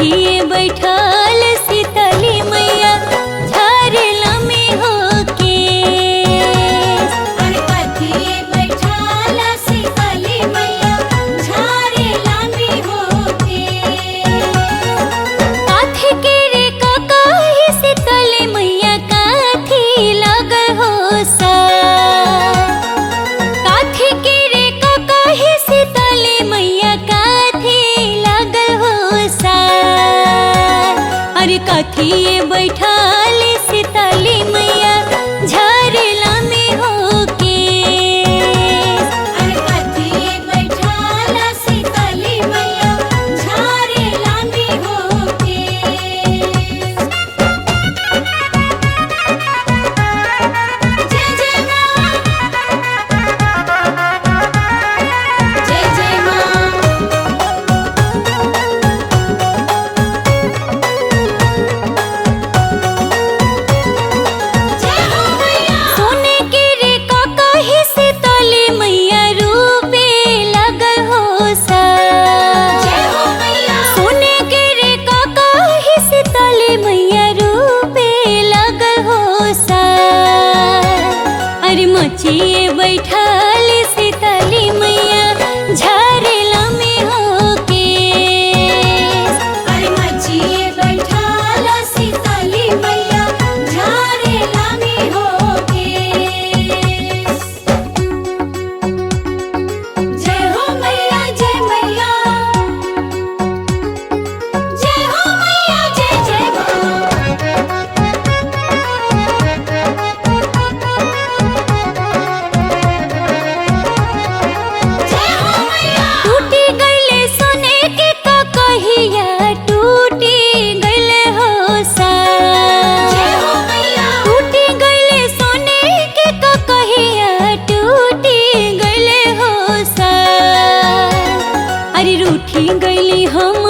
कथिए बैठल शीतली मैया झरेला में होके। अरे कथिए बैठल शीतली मैया झरेला में होके। काथे के रे ककाही शीतली मैया काथी लगल हो सा। काथे के रे ककाही शीतली मैया काथी लगल हो सा। अरे कथिए बैठल शीतली मैया झरेला में होके। अरे कथिए बैठल शीतली मैया झरेला में होके। जय जय माँ, जय जय माँ। जय हो मैया। सोने के रे ककाही शीतली मैया रूपे लगल हो सा। जय हो मैया। सोने के रे ककाही शीतली मैया रूपे लगल हो सा। अरे मचिए बैठल शीतली मैया झरेला में होके। अरे मचिए बैठल शीतली मैया झरेला में होके। जय हो मैया, जय मैया। जय हो मैया, जय जय माँ। जय हो मैया। टूटी गईले सोने के ककहिया टूटी गईले हो सा। जय हो मैया। टूटी गईले सोने के ककहिया टूटी गईले हो सा। अरे रूठी गईली हम